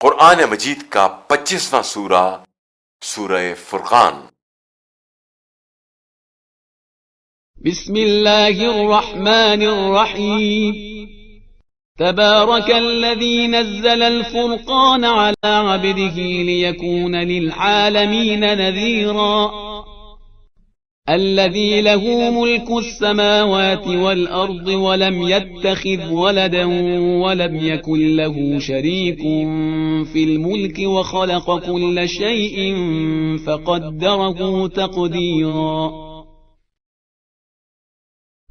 कुरान मजीद का 25वां सूरा सूरह फुरकान। बिस्मिल्लाहिर्रहमानिर्रहीम। तबारकल्लज़ी नज़्ज़लल फ़ुरक़ान अला अब्दिही लियकून लिलआलमीन नज़ीरा। الذي له ملك السماوات والأرض ولم يتخذ ولدا ولم يكن له شريك في الملك وخلق كل شيء فقدره تقديرا.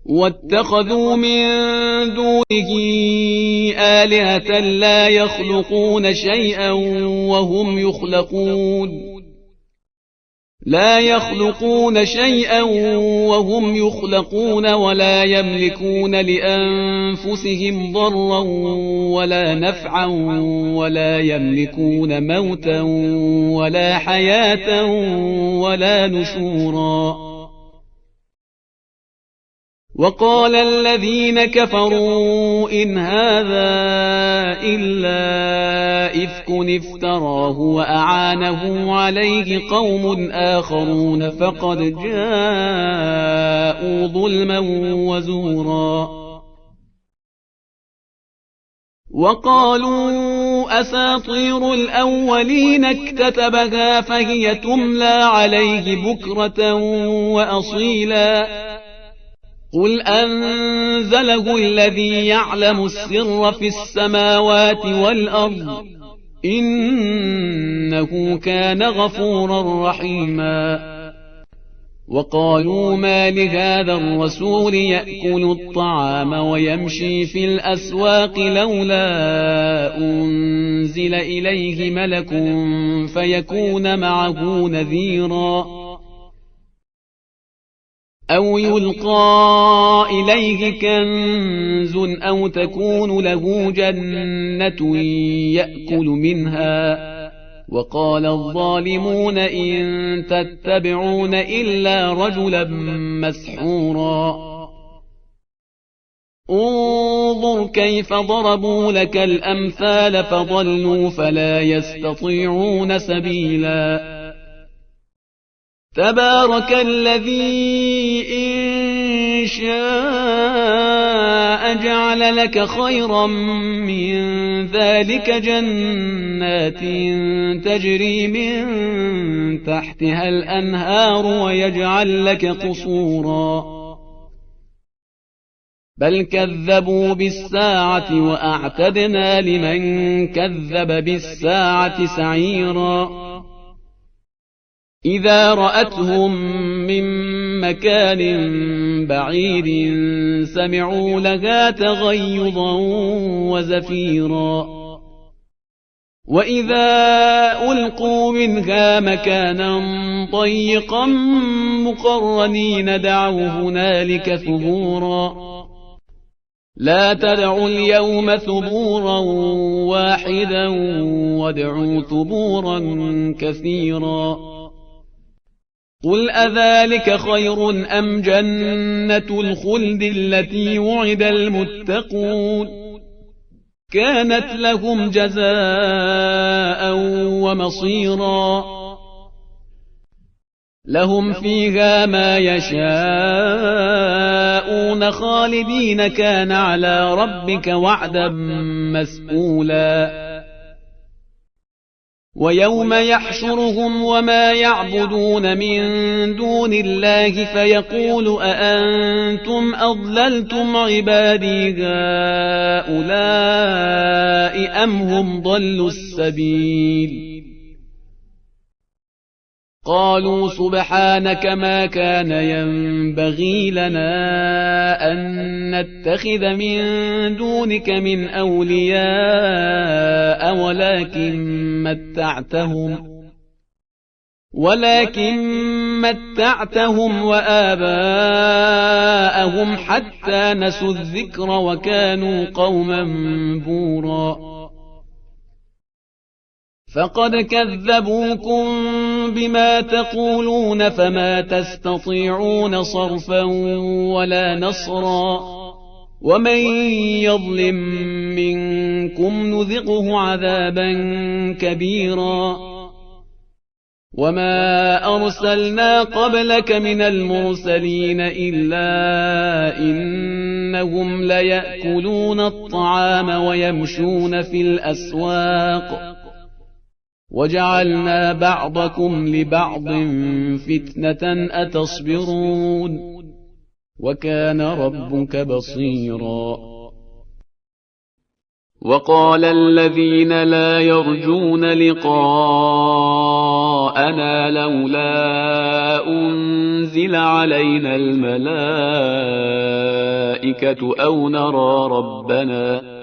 واتخذوا من دونه آلهة لا يخلقون شيئا وهم يخلقون ولا يملكون لأنفسهم ضرا ولا نفعا ولا يملكون موتا ولا حياة ولا نشورا. وقال الذين كفروا إن هذا إلا إفك افتراه وأعانه عليه قوم آخرون فقد جاءوا ظلما وزورا. وقالوا أساطير الأولين اكتتبها فهي تملى عليه بكرة وأصيلا. قل أنزله الذي يعلم السر في السماوات والأرض إنه كان غفورا رحيما. وقالوا ما لهذا الرسول يأكل الطعام ويمشي في الأسواق لولا أنزل إليه ملك فيكون معه نذيرا أو يلقى إليه كنز أو تكون له جنة يأكل منها. وقال الظالمون إن تتبعون إلا رجلا مسحورا. انظر كيف ضربوا لك الأمثال فضلوا فلا يستطيعون سبيلا. تبارك الذي إن شاء جعل لك خيرا من ذلك جنات تجري من تحتها الأنهار ويجعل لك قصورا. بل كذبوا بالساعة وأعتدنا لمن كذب بالساعة سعيرا. إذا رأتهم من مكان بعيد سمعوا لها تغيظا وزفيرا. وإذا ألقوا منها مكانا ضيقا مقرنين دعوا هنالك ثبورا. لا تدعوا اليوم ثبورا واحدا وادعوا ثبورا كثيرا. قل أذلك خير أم جنة الخلد التي وعد المتقون كانت لهم جزاء ومصيرا. لهم فيها ما يشاءون خالدين كان على ربك وعدا مسئولا. ويوم يحشرهم وما يعبدون من دون الله فيقول أأنتم أضللتم عبادي هؤلاء أم هم ضلوا السبيل. قالوا سبحانك ما كان ينبغي لنا أن نتخذ من دونك من أولياء ولكن متعتهم وآباءهم حتى نسوا الذكر وكانوا قوما بورا. فقد كذبوكم بما تقولون فما تستطيعون صرفا ولا نصرا. ومن يظلم منكم منكم نذقه عذابا كبيرا وما أرسلنا قبلك من المرسلين إلا إنهم ليأكلون الطعام ويمشون في الأسواق وجعلنا بعضكم لبعض فتنة أتصبرون وكان ربك بصيرا وقال الذين لا يرجون لقاءنا لولا أنزل علينا الملائكة أو نرى ربنا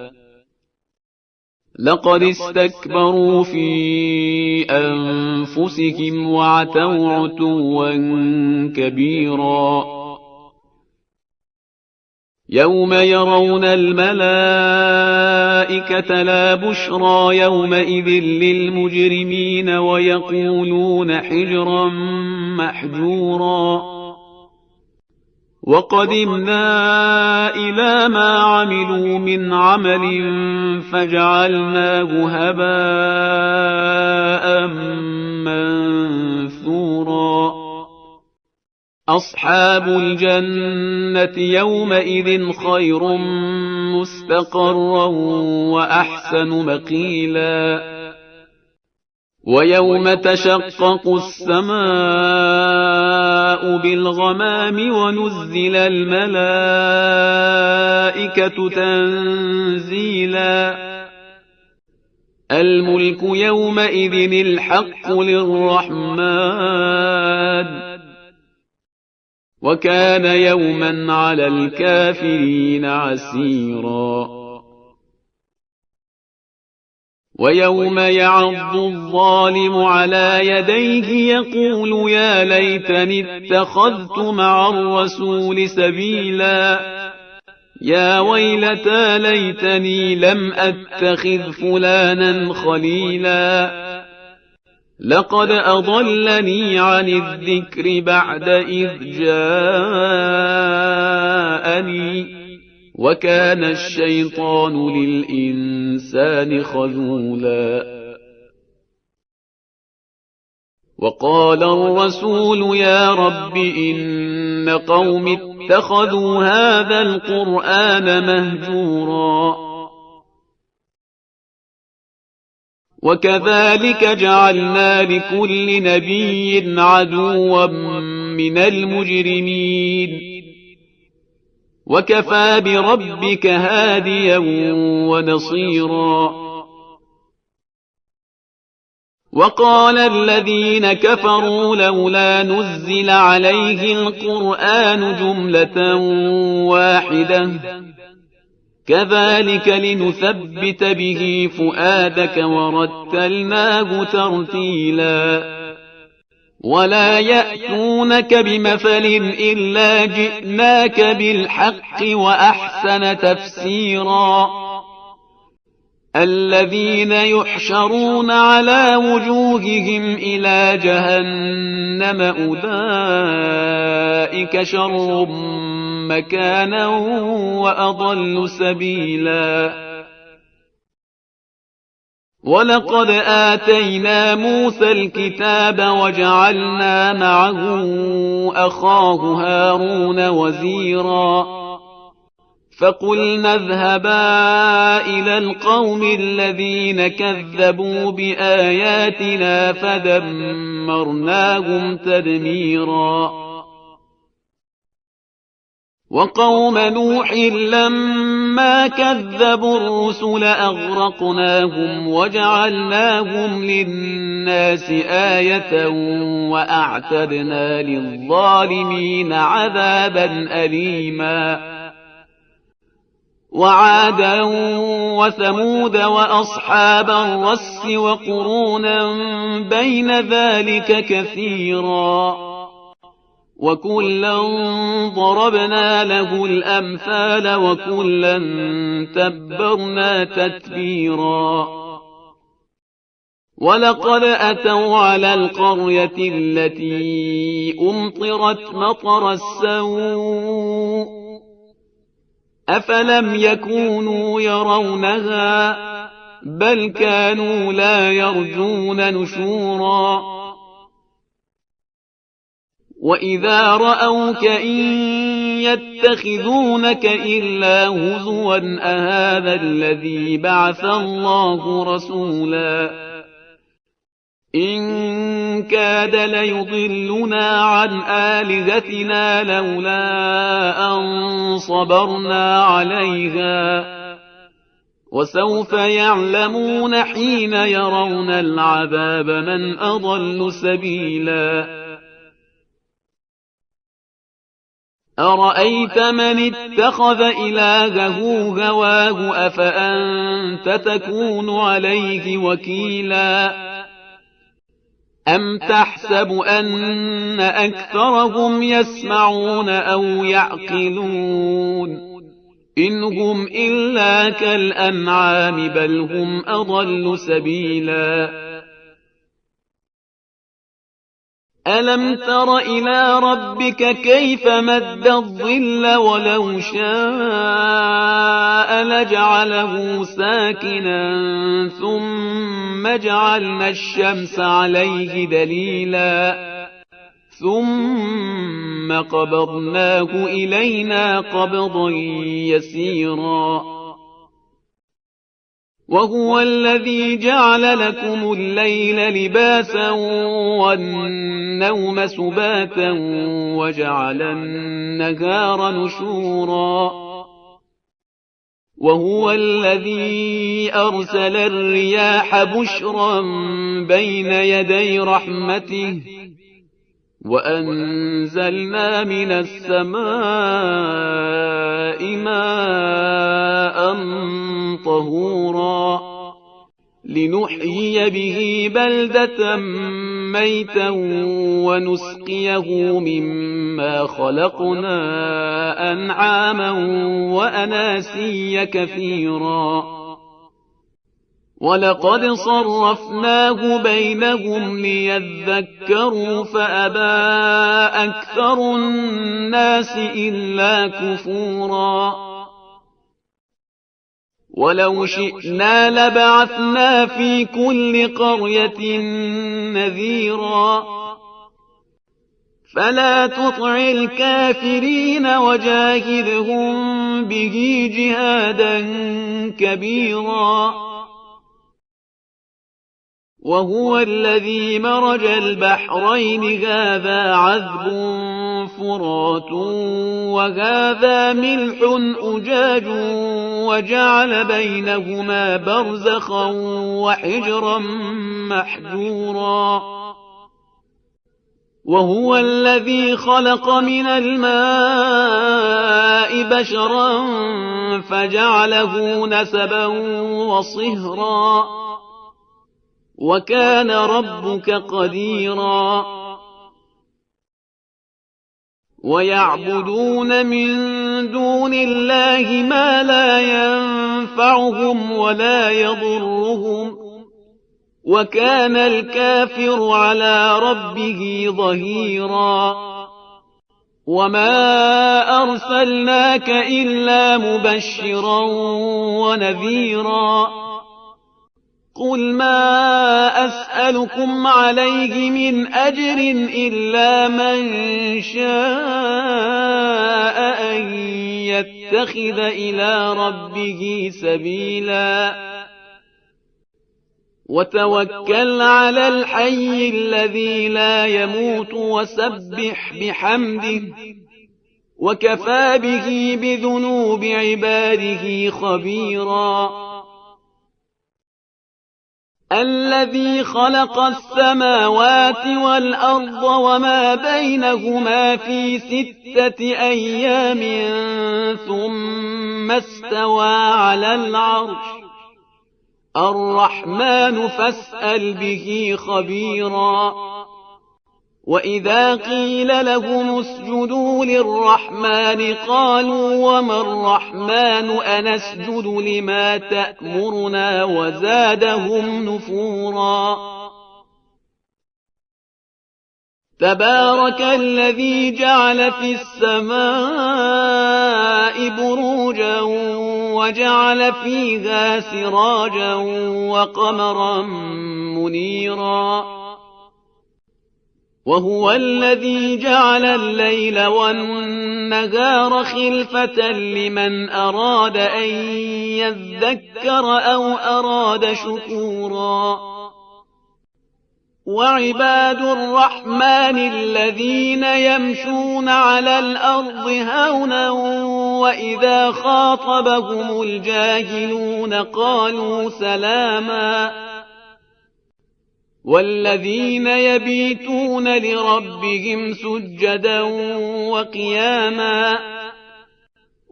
لقد استكبروا في أنفسهم وعتوا عتوا كبيرا يوم يرون الملائكة لا بشرى يومئذ للمجرمين ويقولون حجرا محجورا وقدمنا إلى ما عملوا من عمل فجعلناه هباء منثورا أصحاب الجنة يومئذ خير مستقرا وأحسن مقيلا ويوم تشقق السماء بالغمام ونزل الملائكة تنزيلا الملك يومئذ الحق للرحمن وكان يوما على الكافرين عسيرا ويوم يعض الظالم على يديه يقول يا ليتني اتخذت مع الرسول سبيلا يا ويلتى ليتني لم أتخذ فلانا خليلا لقد أضلني عن الذكر بعد إذ جاءني وكان الشيطان للإنسان خذولا وقال الرسول يا رب إن قوم اتخذوا هذا القرآن مهجورا وكذلك جعلنا لكل نبي عدوا من المجرمين وكفى بربك هاديا ونصيرا وقال الذين كفروا لولا نزل عليه القرآن جملة واحدة كذلك لنثبت به فؤادك ورتلناه ترتيلا ولا يأتونك بمثل إلا جئناك بالحق وأحسن تفسيرا الذين يحشرون على وجوههم إلى جهنم أولئك شر مكانا وأضل سبيلا ولقد آتينا موسى الكتاب وجعلنا معه أخاه هارون وزيرا فقلنا اذهبا إلى القوم الذين كذبوا بآياتنا فدمرناهم تدميرا وقوم نوح لما كذبوا الرسل أغرقناهم وجعلناهم للناس آية وأعتدنا للظالمين عذابا أليما وعادا وثمود وأصحاب الرس وقرونا بين ذلك كثيرا وكلا ضربنا له الأمثال وكلا تبرنا تتبيرا ولقد أتوا على القرية التي أمطرت مطر السوء أفلم يكونوا يرونها بل كانوا لا يرجون نشورا وإذا رأوك إن يتخذونك إلا هزوا أهذا الذي بعث الله رسولا إن كاد ليضلنا عن آلهتنا لولا أن صبرنا عليها وسوف يعلمون حين يرون العذاب من أضل سبيلا أرأيت من اتخذ إلهه هواه أفأنت تكون عليه وكيلا أم تحسب أن أكثرهم يسمعون أو يعقلون إن هم إلا كالأنعام بل هم أضل سبيلا ألم تر إلى ربك كيف مد الظل ولو شاء لجعله ساكنا ثم جعلنا الشمس عليه دليلا ثم قبضناه إلينا قبضا يسيرا وهو الذي جعل لكم الليل لباسا والنوم سباتا وجعل النهار نشورا وهو الذي أرسل الرياح بشرا بين يدي رحمته وأنزلنا من السماء ماء طهورا لنحيي به بلدة ميتا ونسقيه مما خلقنا أنعاما وأناسيا كثيرا ولقد صرفناه بينهم ليذكروا فأبى أكثر الناس إلا كفورا ولو شئنا لبعثنا في كل قرية نذيرا فلا تطع الكافرين وجاهدهم به جهادا كبيرا وهو الذي مرج البحرين هذا عذب فرات وهذا ملح أجاج وجعل بينهما برزخا وحجرا محجورا وهو الذي خلق من الماء بشرا فجعله نسبا وصهرا وكان ربك قديرا ويعبدون من دون الله ما لا ينفعهم ولا يضرهم وكان الكافر على ربه ظهيرا وما أرسلناك إلا مبشرا ونذيرا قل ما أسألكم عليه من أجر إلا من شاء أن يتخذ إلى ربه سبيلا وتوكل على الحي الذي لا يموت وسبح بحمده وكفى به بذنوب عباده خبيرا الذي خلق السماوات والأرض وما بينهما في 6 أيام ثم استوى على العرش الرحمن فاسأل به خبيرا وإذا قيل لهم اسجدوا للرحمن قالوا وما الرحمن أنسجد لما تأمرنا وزادهم نفورا تبارك الذي جعل في السماء بروجا وجعل فيها سراجا وقمرا منيرا وهو الذي جعل الليل والنهار خلفة لمن أراد أن يذكر أو أراد شكورا وعباد الرحمن الذين يمشون على الأرض هونا وإذا خاطبهم الجاهلون قالوا سلاما والذين يبيتون لربهم سجدا وقياما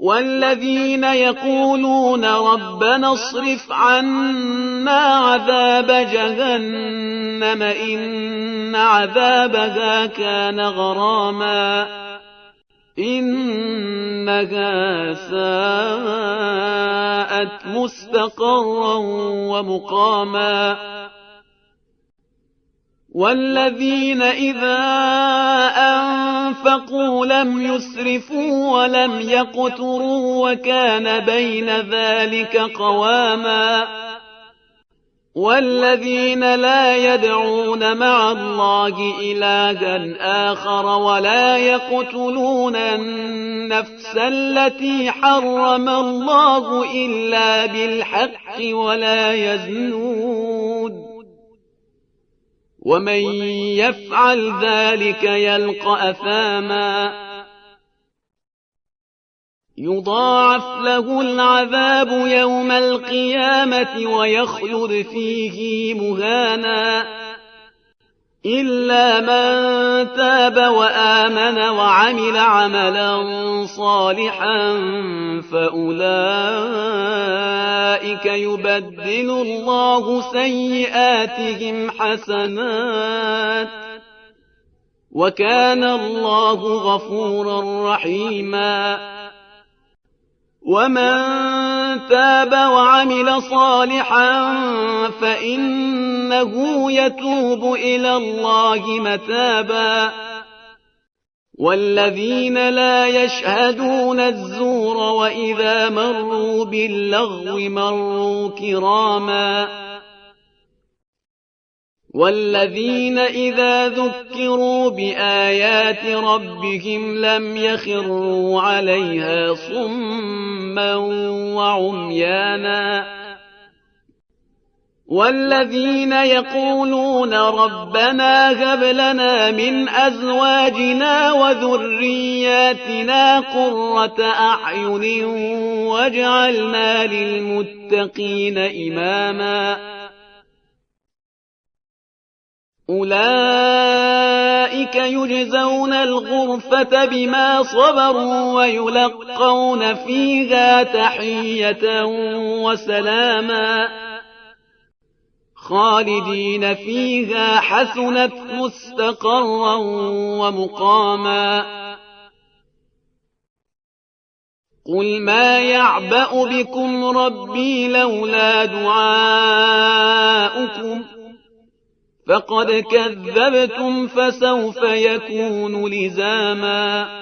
والذين يقولون ربنا اصرف عنا عذاب جهنم إن عذابها كان غراما إنها ساءت مستقرا ومقاما والذين إذا أنفقوا لم يسرفوا ولم يقتروا وكان بين ذلك قواما والذين لا يدعون مع الله إلها آخر ولا يقتلون النفس التي حرم الله إلا بالحق ولا يزنون ومن يفعل ذلك يلقى أثاما يضاعف له العذاب يوم القيامة ويخلد فيه مهانا إلا من تاب وآمن وعمل عملا صالحا فأولئك يبدل الله سيئاتهم حسنات وكان الله غفورا رحيما ومن تاب وعمل صالحا فإنه يتوب إلى الله متابا والذين لا يشهدون الزور وإذا مروا باللغو مروا كراما والذين إذا ذكروا بآيات ربهم لم يخروا عليها صما وعميانا والذين يقولون ربنا هب لنا من أزواجنا وذرياتنا قرة أعين واجعلنا للمتقين إماما أولئك يجزون الغرفة بما صبروا ويلقون فيها تحية وسلاما خالدين فيها حسنت مستقرا ومقاما قل ما يعبأ بكم ربي لولا دعاؤكم فقد كذبتم فسوف يكون لزاما